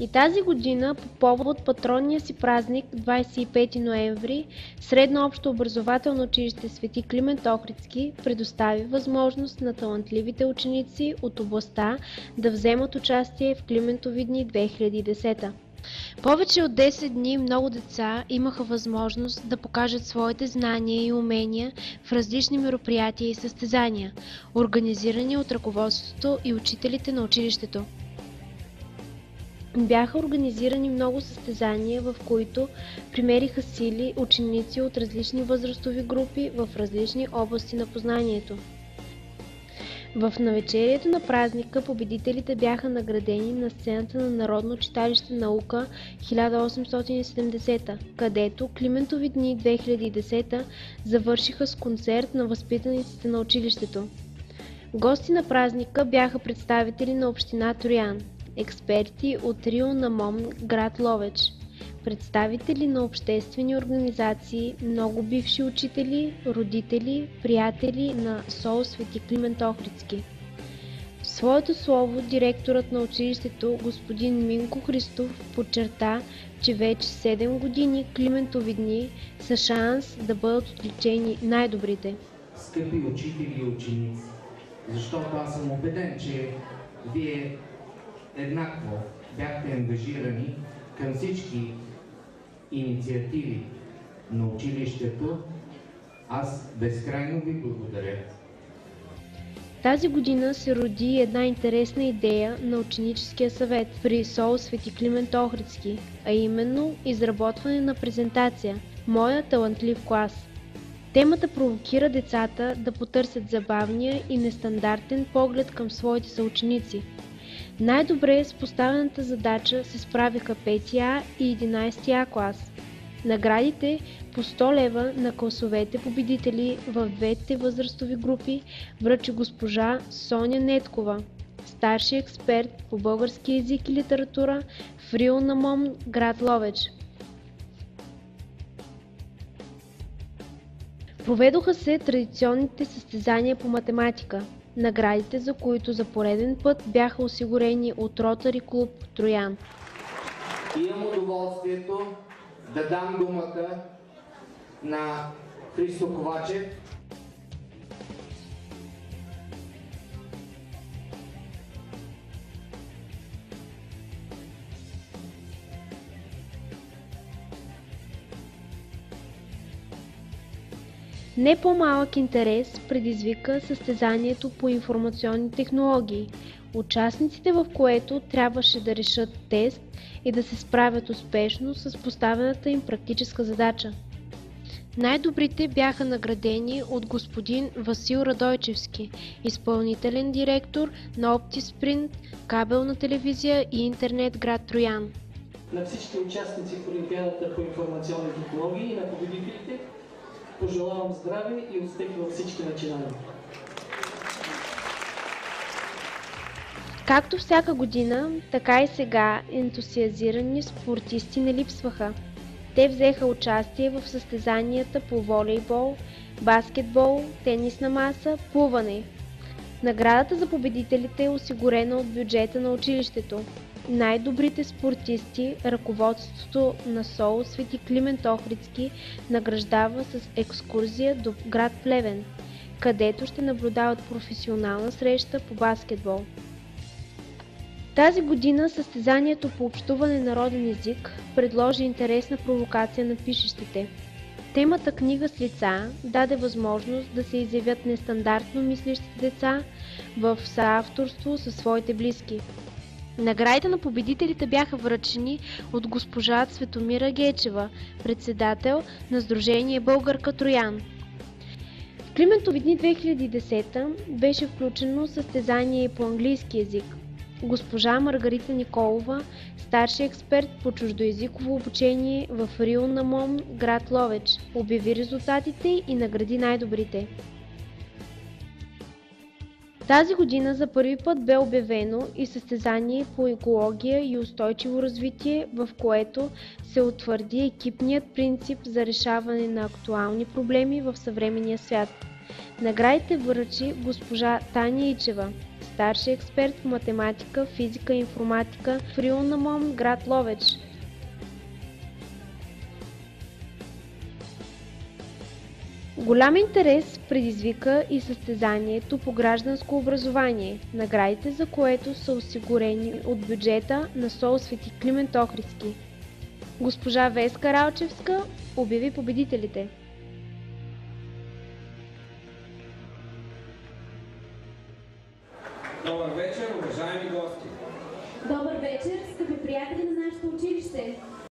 И тази година, по повод патронния си празник 25 ноември, Средно общо образователно училище Свети Климент Охридски предостави възможност на талантливите ученици от областта да вземат участие в Климентови дни 2010. Повече от 10 дни много деца имаха възможност да покажат своите знания и умения в различни мероприятия и състезания, организирани от ръководството и учителите на училището. Бяха организирани много състезания, в които примериха сили ученици от различни възрастови групи в различни области на познанието. В навечерието на празника победителите бяха наградени на сцената на Народно читалище Наука 1870, където Климентови дни 2010 завършиха с концерт на възпитаниците на училището. Гости на празника бяха представители на община Троян, експерти от РИО на МОМ град Ловеч, представители на обществени организации, много бивши учители, родители, приятели на СОУ Свети Климент Охридски. В своето слово директорът на училището господин Минко Христов подчерта, че вече 7 години Климентови дни са шанс да бъдат отличени най-добрите. Скъпи учители и ученици, защото аз съм убеден, че вие еднакво бяхте ангажирани към всички инициативи на училището. Аз безкрайно ви благодаря. Тази година се роди една интересна идея на ученическия съвет при СОУ Свети Климент Охридски, а именно изработване на презентация «Моя талантлив клас». Темата провокира децата да потърсят забавния и нестандартен поглед към своите съученици. Най-добре с поставената задача се справиха 5А и 11А клас. Наградите по 100 лева на класовете победители в двете възрастови групи връчи госпожа Соня Неткова, старши експерт по български език и литература в РИО на МОМ град Ловеч. Проведоха се традиционните състезания по математика, наградите за които за пореден път бяха осигурени от Ротари клуб Троян. Имам удоволствието да дам думата на Христо Ковачев. Не по-малък интерес предизвика състезанието по информационни технологии, участниците в което трябваше да решат тест и да се справят успешно с поставената им практическа задача. Най-добрите бяха наградени от господин Васил Радойчевски, изпълнителен директор на Оптиспринт, кабелна телевизия и интернет град Троян. На всички участници в Олимпиадата по информационни технологии и на победителите пожелавам здраве и успех във всички начинания. Както всяка година, така и сега ентусиазирани спортисти не липсваха. Те взеха участие в състезанията по волейбол, баскетбол, тенис на маса, плуване. Наградата за победителите е осигурена от бюджета на училището. Най-добрите спортисти ръководството на СОУ Свети Климент Охридски награждава с екскурзия до град Плевен, където ще наблюдават професионална среща по баскетбол. Тази година състезанието по общуване народен език предложи интересна провокация на пишещите. Темата книга с лица даде възможност да се изявят нестандартно мислещите деца в съавторство със своите близки. Наградите на победителите бяха връчени от госпожа Цветомира Гечева, председател на Сдружение Българка Троян. В Климентови дни 2010 беше включено състезание по английски език. Госпожа Маргарита Николова, старши експерт по чуждоезиково обучение в РИО на МОМ град Ловеч, обяви резултатите и награди най-добрите. Тази година за първи път бе обявено и състезание по екология и устойчиво развитие, в което се утвърди екипният принцип за решаване на актуални проблеми в съвременния свят. Наградите връчи госпожа Таня Ичева, старши експерт по математика, физика и информатика в РИУ на МОМ, град Ловеч. Голям интерес предизвика и състезанието по гражданско образование, наградите за което са осигурени от бюджета на СОУ Свети Климент Охридски. Госпожа Веска Ралчевска обяви победителите. Добър вечер, уважаеми гости! Добър вечер, скъпи приятели на нашето училище!